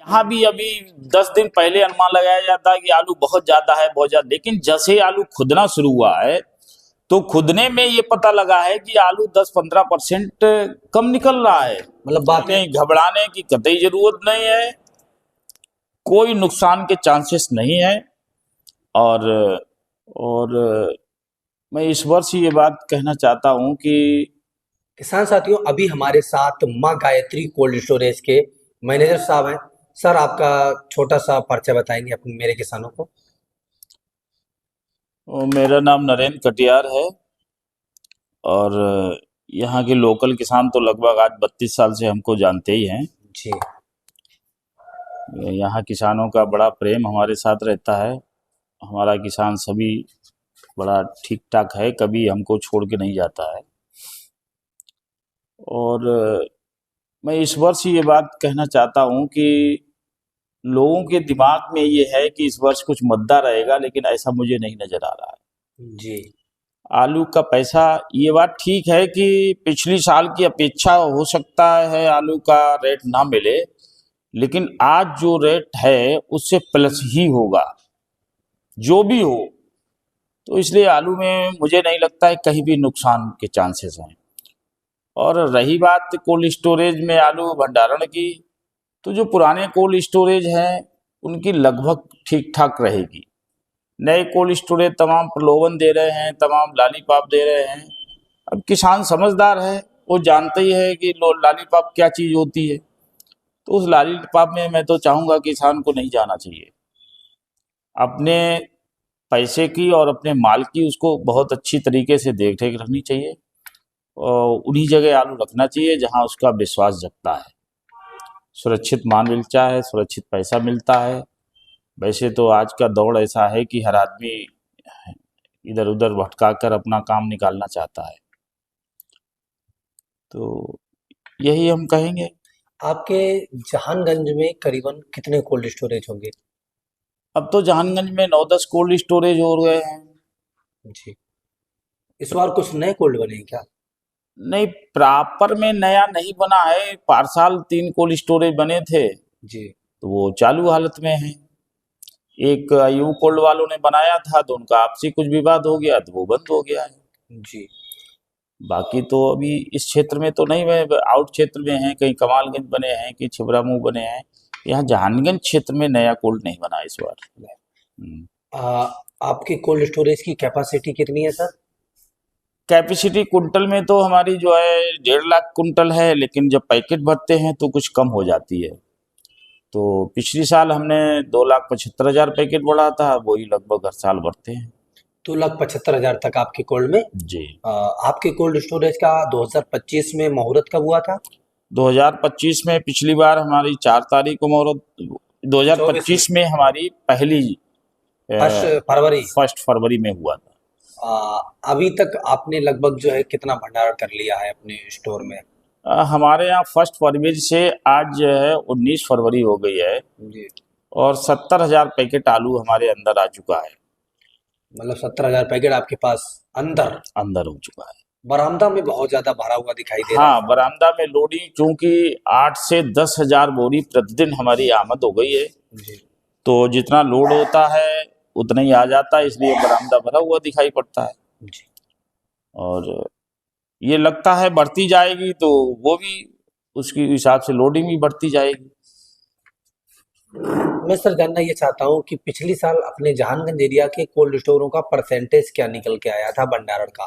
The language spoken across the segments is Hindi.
यहाँ भी अभी 10 दिन पहले अनुमान लगाया जाता है कि आलू बहुत ज्यादा है, बहुत ज्यादा, लेकिन जैसे ही आलू खुदना शुरू हुआ है तो खुदने में ये पता लगा है कि आलू 10-15% कम निकल रहा है। मतलब बात नहीं, घबराने की कतई जरूरत नहीं है, कोई नुकसान के चांसेस नहीं है। और और मैं इस वर्ष ये बात कहना चाहता हूँ कि किसान साथियों, अभी हमारे साथ माँ गायत्री कोल्ड स्टोरेज के मैनेजर साहब हैं। सर, आपका छोटा सा परिचय बताएंगे अपने मेरे किसानों को। मेरा नाम नरेंद्र कटियार है और यहाँ के लोकल किसान तो लगभग आज 32 साल से हमको जानते ही हैं। जी। यहाँ किसानों का बड़ा प्रेम हमारे साथ रहता है। हमारा किसान सभी बड़ा ठीक ठाक है, कभी हमको छोड़ के नहीं जाता है। और मैं इस वर्ष ये बात कहना चाहता हूँ कि लोगों के दिमाग में ये है कि इस वर्ष कुछ मद्दा रहेगा, लेकिन ऐसा मुझे नहीं नजर आ रहा है। जी। आलू का पैसा, ये बात ठीक है कि पिछली साल की अपेक्षा हो सकता है आलू का रेट ना मिले, लेकिन आज जो रेट है उससे प्लस ही होगा, जो भी हो। तो इसलिए आलू में मुझे नहीं लगता है कहीं भी नुकसान के चांसेस हैं। और रही बात कोल्ड स्टोरेज में आलू भंडारण की, तो जो पुराने कोल्ड स्टोरेज हैं उनकी लगभग ठीक ठाक रहेगी। नए कोल्ड स्टोरेज तमाम प्रलोभन दे रहे हैं, तमाम लालीपाप दे रहे हैं। अब किसान समझदार है, वो जानते ही है कि लालीपाप क्या चीज़ होती है। तो उस लालीपाप में मैं तो चाहूँगा किसान को नहीं जाना चाहिए। अपने पैसे की और अपने माल की उसको बहुत अच्छी तरीके से देख रेख रखनी चाहिए और उन्हीं जगह आलू रखना चाहिए जहाँ उसका विश्वास जगता है। सुरक्षित माल मिलता है, सुरक्षित पैसा मिलता है। वैसे तो आज का दौर ऐसा है कि हर आदमी इधर उधर भटका कर अपना काम निकालना चाहता है, तो यही हम कहेंगे। आपके जहानगंज में करीबन कितने कोल्ड स्टोरेज होंगे? अब तो जहानगंज में 9-10 कोल्ड स्टोरेज हो गए हैं। जी। इस बार कुछ नए कोल्ड बने हैं क्या? नहीं, प्रॉपर में नया नहीं बना है। पारसाल 3 कोल्ड स्टोरेज बने थे, जी। तो वो चालू हालत में है। एक यू कोल्ड वालों ने बनाया था तो उनका आपसी कुछ विवाद हो गया तो वो बंद हो गया है। जी। बाकी तो अभी इस क्षेत्र में तो नहीं, मैं आउट क्षेत्र में हैं, कहीं कमालगंज बने हैं, कहीं छिबरामऊ बने हैं। यहाँ जहानगंज क्षेत्र में नया कोल्ड नहीं बना इस बार। हम्म। आ, आपकी कोल्ड स्टोरेज की कैपेसिटी कितनी है सर? कैपेसिटी कुंटल में तो हमारी जो है 1.5 लाख कुंटल है, लेकिन जब पैकेट भरते हैं तो कुछ कम हो जाती है। तो पिछली साल हमने 2,75,000 पैकेट बढ़ा था, वही लगभग हर साल बढ़ते हैं। 2,75,000 तक आपके कोल्ड में। जी। आपके कोल्ड स्टोरेज का 2025 में मुहूर्त कब हुआ था? 2025 में पिछली बार हमारी 4 तारीख को मुहूर्त, 24 में। 2025 में हमारी पहली फर्स्ट फरवरी। 1 फरवरी में हुआ था। अभी तक आपने लगभग जो है कितना भंडारण कर लिया है अपने स्टोर में? हमारे यहाँ 1 फरवरी से आज जो है 19 फरवरी हो गई है जी। और 70,000 पैकेट आलू हमारे अंदर आ चुका है। मतलब 70,000 पैकेट आपके पास अंदर अंदर हो चुका है। बरामदा में बहुत ज्यादा भरा हुआ दिखाई दे रहा हाँ, बरामदा में लोडिंग चूंकि 8 से 10,000 बोरी प्रतिदिन हमारी आमद हो गई है, है। जी। तो जितना लोड होता है उतना ही आ जाता है, इसलिए बरामदा भरा हुआ दिखाई पड़ता है। जी। और ये लगता है बढ़ती जाएगी, तो वो भी उसके हिसाब से लोडिंग भी बढ़ती जाएगी। मैं सर जानना ये चाहता हूँ कि पिछली साल अपने जहानगंज एरिया के कोल्ड स्टोरों का परसेंटेज क्या निकल के आया था भंडारण का?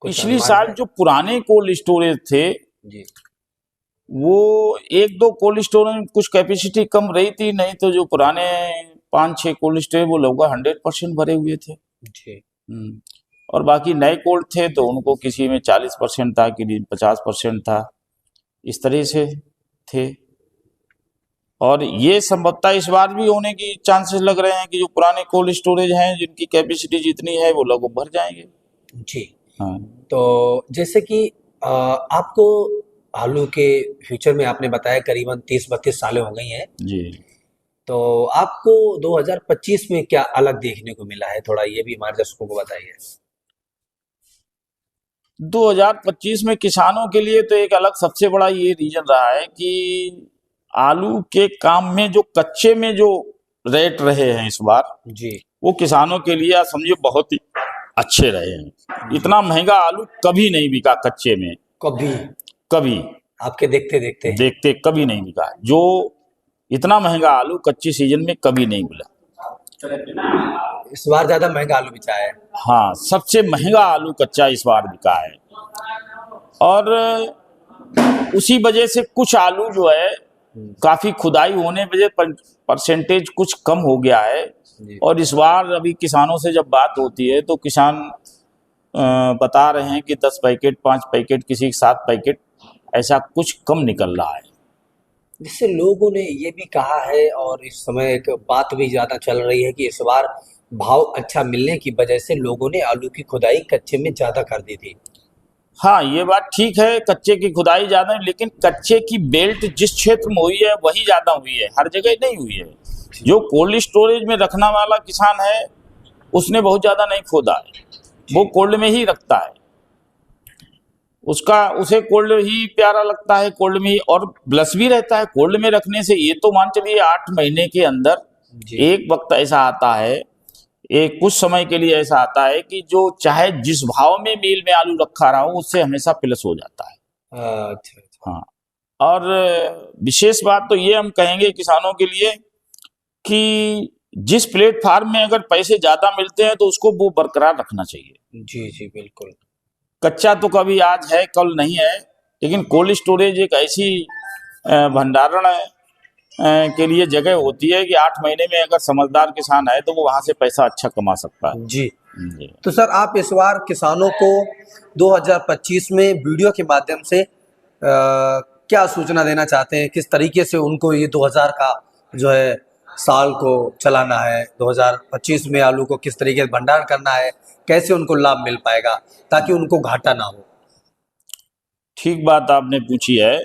कुछ पिछली अनुमान साल है? जो पुराने कोल्ड स्टोरेज थे, जी। वो 1-2 कोल्ड स्टोरेज में कुछ कैपेसिटी कम रही थी, नहीं तो जो पुराने 5-6 कोल्ड स्टोरेज वो लगभग 100% भरे हुए थे। जी। और बाकी नए कोल्ड थे तो उनको किसी में 40% था, किसी में 50% था, इस तरह से थे। और ये संभवतः इस बार भी होने की चांसेस लग रहे हैं कि जो पुराने कोल्ड स्टोरेज हैं जिनकी कैपेसिटी जितनी है वो लगभग भर जाएंगे। जी। हाँ। तो जैसे कि आपको आलू के फ्यूचर में आपने बताया करीबन 30-32 सालें हो गई हैं, जी। तो आपको 2025 में क्या अलग देखने को मिला है? थोड़ा ये भी हमारे दर्शकों को बताइए। 2025 में किसानों के लिए तो एक अलग सबसे बड़ा ये रीजन रहा है कि आलू के काम में जो कच्चे में जो रेट रहे हैं इस बार, जी वो किसानों के लिए आप समझिए बहुत ही अच्छे रहे हैं। इतना महंगा आलू कभी नहीं बिका कच्चे में, कभी कभी आपके देखते देखते देखते कभी नहीं बिका। जो इतना महंगा आलू कच्ची सीजन में कभी नहीं मिला। इस बार ज्यादा महंगा आलू बिछा है। हाँ, सबसे महंगा आलू कच्चा इस बार बिका है। और उसी वजह से कुछ आलू जो है काफी खुदाई होने वजह परसेंटेज कुछ कम हो गया है। जी। और इस बार अभी किसानों से जब बात होती है तो किसान बता रहे हैं कि 10 पैकेट 5 पैकेट किसी 7 पैकेट ऐसा कुछ कम निकल रहा है। जिससे लोगों ने ये भी कहा है और इस समय एक बात भी ज्यादा चल रही है कि इस बार भाव अच्छा मिलने की वजह से लोगों ने आलू की खुदाई कच्चे में ज्यादा कर दी थी। हाँ, ये बात ठीक है, कच्चे की खुदाई ज्यादा है, लेकिन कच्चे की बेल्ट जिस क्षेत्र में हुई है वही ज्यादा हुई है, हर जगह नहीं हुई है। जो कोल्ड स्टोरेज में रखने वाला किसान है उसने बहुत ज्यादा नहीं खोदा है, वो कोल्ड में ही रखता है, उसे कोल्ड ही प्यारा लगता है, कोल्ड में ही, और ब्लस भी रहता है कोल्ड में रखने से। ये तो मान चलिए 8 महीने के अंदर एक वक्त ऐसा आता है, एक कुछ समय के लिए ऐसा आता है कि जो चाहे जिस भाव में मील में आलू रखा रहा हो उससे हमेशा प्लस हो जाता है। अच्छा। हाँ, और विशेष बात तो ये हम कहेंगे किसानों के लिए कि जिस प्लेटफार्म में अगर पैसे ज्यादा मिलते हैं तो उसको वो बरकरार रखना चाहिए। जी जी बिल्कुल। कच्चा तो कभी आज है कल नहीं है, लेकिन कोल्ड स्टोरेज एक ऐसी भंडारण के लिए जगह होती है कि 8 महीने में अगर समझदार किसान है तो वो वहां से पैसा अच्छा कमा सकता है। जी। तो सर आप इस बार किसानों को 2025 में वीडियो के माध्यम से क्या सूचना देना चाहते हैं, किस तरीके से उनको ये 2000 का जो है साल को चलाना है, 2025 में आलू को किस तरीके से भंडारण करना है, कैसे उनको लाभ मिल पाएगा ताकि उनको घाटा ना हो? ठीक बात आपने पूछी है।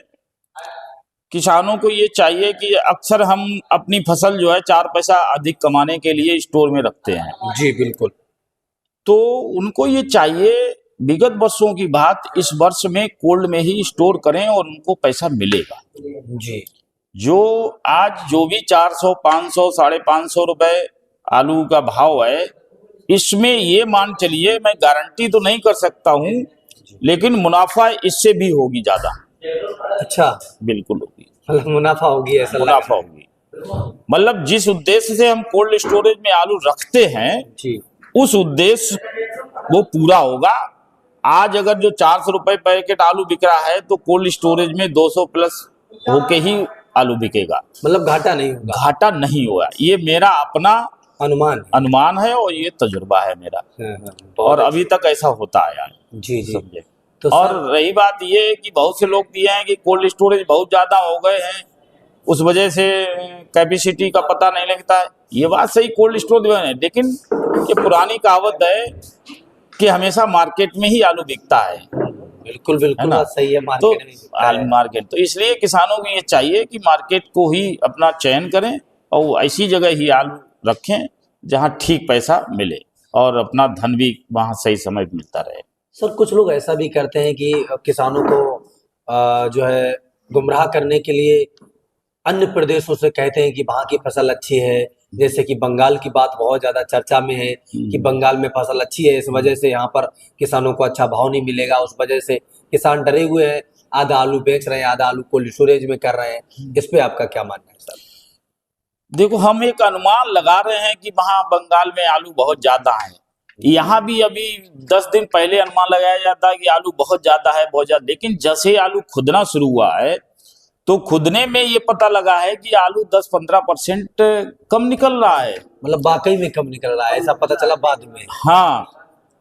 किसानों को ये चाहिए कि अक्सर हम अपनी फसल जो है 4 पैसा अधिक कमाने के लिए स्टोर में रखते हैं। जी बिल्कुल। तो उनको ये चाहिए विगत वर्षों की बात इस वर्ष में कोल्ड में ही स्टोर करें और उनको पैसा मिलेगा। जी। जो आज जो भी 400 500 550 रुपए आलू का भाव है, इसमें ये मान चलिए, मैं गारंटी तो नहीं कर सकता हूं, लेकिन मुनाफा इससे भी होगी ज्यादा। अच्छा, बिल्कुल होगी, मतलब मुनाफा होगी, ऐसा मुनाफा होगी। मतलब जिस उद्देश्य से हम कोल्ड स्टोरेज में आलू रखते हैं जी, उस उद्देश्य वो पूरा होगा। आज अगर जो 400 रुपए पैकेट आलू बिक रहा है तो कोल्ड स्टोरेज में 200 प्लस होके ही आलू बिकेगा, मतलब घाटा नहीं होगा। घाटा नहीं होगा। ये मेरा अपना अनुमान है और ये तजुर्बा है मेरा। हाँ, और अभी तक ऐसा होता आया है। जी जी। समझे। तो और रही बात ये कि बहुत से लोग दिए हैं कि कोल्ड स्टोरेज बहुत ज्यादा हो गए हैं, उस वजह से कैपेसिटी का पता नहीं लगता है। ये बात सही, कोल्ड स्टोरेज है, लेकिन ये पुरानी कहावत है कि हमेशा मार्केट में ही आलू बिकता है। बिल्कुल बिल्कुल बात सही है, मार्केट में बिकता है। मार्केट तो इसलिए किसानों को ये चाहिए कि मार्केट को ही अपना चयन करें और ऐसी जगह ही आलू रखें जहां ठीक पैसा मिले और अपना धन भी वहां सही समय पे मिलता रहे। सर कुछ लोग ऐसा भी करते हैं कि किसानों को जो है गुमराह करने के लिए अन्य प्रदेशों से कहते हैं कि वहाँ की फसल अच्छी है, जैसे कि बंगाल की बात बहुत ज्यादा चर्चा में है कि बंगाल में फसल अच्छी है, इस वजह से यहाँ पर किसानों को अच्छा भाव नहीं मिलेगा, उस वजह से किसान डरे हुए हैं, आधा आलू बेच रहे हैं, आधा आलू कोल्ड स्टोरेज में कर रहे हैं। इस पे आपका क्या मानना है सर? देखो, हम एक अनुमान लगा रहे हैं कि वहां बंगाल में आलू बहुत ज्यादा है। यहाँ भी अभी 10 दिन पहले अनुमान लगाया जाता है कि आलू बहुत ज्यादा है, बहुत ज्यादा, लेकिन जैसे आलू खुदना शुरू हुआ है तो खुदने में ये पता लगा है कि आलू 10-15% कम निकल रहा है। मतलब वाकई में कम निकल रहा है, ऐसा पता चला बाद में। हाँ,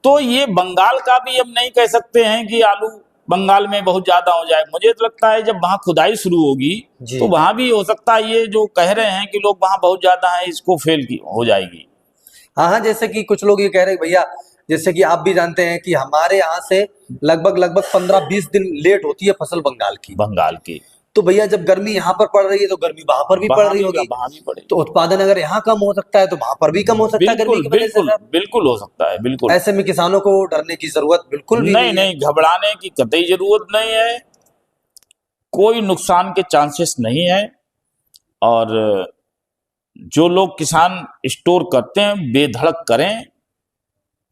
तो ये बंगाल का भी हम नहीं कह सकते हैं कि आलू बंगाल में बहुत ज्यादा हो जाए। मुझे तो लगता है जब वहां खुदाई शुरू होगी तो वहां भी हो सकता है ये जो कह रहे हैं कि लोग वहां बहुत ज्यादा है, इसको फेल की हो जाएगी। हाँ, जैसे कि कुछ लोग ये कह रहे हैं भैया, जैसे कि आप भी जानते हैं कि हमारे यहाँ से लगभग 15-20 दिन लेट होती है फसल बंगाल की। तो भैया जब गर्मी यहाँ पर पड़ रही है तो गर्मी वहां पर भी पड़ रही होगी, तो उत्पादन अगर यहाँ कम हो सकता है तो वहां पर भी कम हो सकता है गर्मी की वजह से। बिल्कुल हो सकता है, बिल्कुल। ऐसे में किसानों को डरने की जरूरत बिल्कुल भी नहीं, घबराने की कतई जरूरत नहीं है। कोई नुकसान के चांसेस नहीं है। और जो लोग किसान स्टोर करते हैं बेधड़क करें,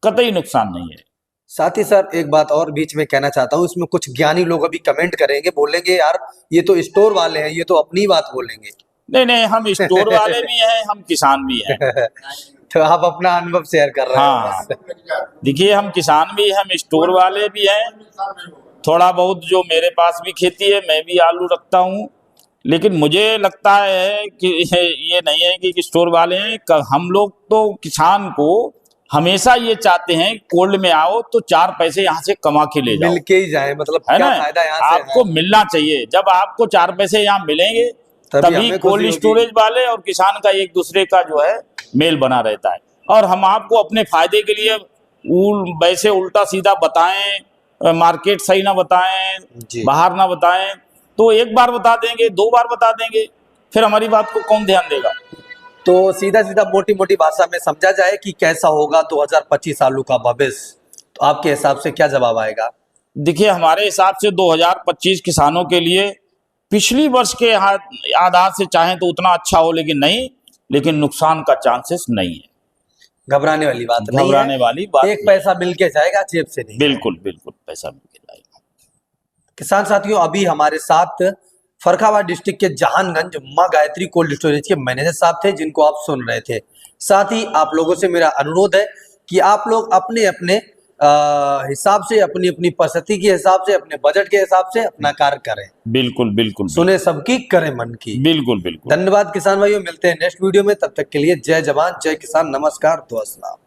कतई नुकसान नहीं है। साथ ही सर एक बात और बीच में कहना चाहता हूँ, इसमें कुछ ज्ञानी लोग अभी कमेंट करेंगे, बोलेंगे यार ये तो स्टोर वाले हैं, ये तो अपनी बात बोलेंगे। नहीं नहीं, हम स्टोर वाले भी हैं, हम किसान भी हैं। तो आप अपना अनुभव शेयर कर रहे हाँ, हैं। देखिए हम किसान भी हैं, हम स्टोर वाले भी हैं। थोड़ा बहुत जो मेरे पास भी खेती है, मैं भी आलू रखता हूँ, लेकिन मुझे लगता है कि ये नहीं है कि स्टोर वाले हैं। हम लोग तो किसान को हमेशा ये चाहते हैं कोल्ड में आओ तो 4 पैसे यहाँ से कमा के ले जाओ, मिल के ही जाए, मतलब है क्या ना। फायदा यहाँ से आपको है। मिलना चाहिए, जब आपको 4 पैसे यहाँ मिलेंगे तभी तभी हमें खुशी कोल्ड होगी। स्टोरेज वाले और किसान का एक दूसरे का जो है मेल बना रहता है। और हम आपको अपने फायदे के लिए वैसे उल्टा सीधा बताएं, मार्केट सही ना बताएं, जी। बाहर ना बताएं, तो एक बार बता देंगे, 2 बार बता देंगे, फिर हमारी बात को कौन ध्यान देगा। तो सीधा सीधा मोटी मोटी भाषा में समझा जाए कि कैसा होगा 2025 आलू का भविष्य, तो आपके हिसाब से क्या जवाब आएगा? देखिए हमारे हिसाब से 2025 किसानों के लिए पिछली वर्ष के आधार से चाहें तो उतना अच्छा हो, लेकिन नुकसान का चांसेस नहीं है। घबराने वाली बात नहीं है, घबराने वाली बात एक पैसा मिल के जाएगा, जेब से नहीं। बिल्कुल बिल्कुल पैसा मिल के जाएगा। किसान साथियों, अभी हमारे साथ फर्रुखाबाद डिस्ट्रिक्ट के जहानगंज मां गायत्री कोल्ड स्टोरेज के मैनेजर साहब थे, जिनको आप सुन रहे थे। साथ ही आप लोगों से मेरा अनुरोध है कि आप लोग अपने अपने हिसाब से, अपनी अपनी परिस्थिति के हिसाब से, अपने बजट के हिसाब से अपना कार्य करें। बिल्कुल बिल्कुल सुने सबकी, करें मन की। बिल्कुल बिल्कुल। धन्यवाद किसान भाइयों, मिलते हैं नेक्स्ट वीडियो में, तब तक के लिए जय जवान जय किसान, नमस्कार, दुआ सलाम।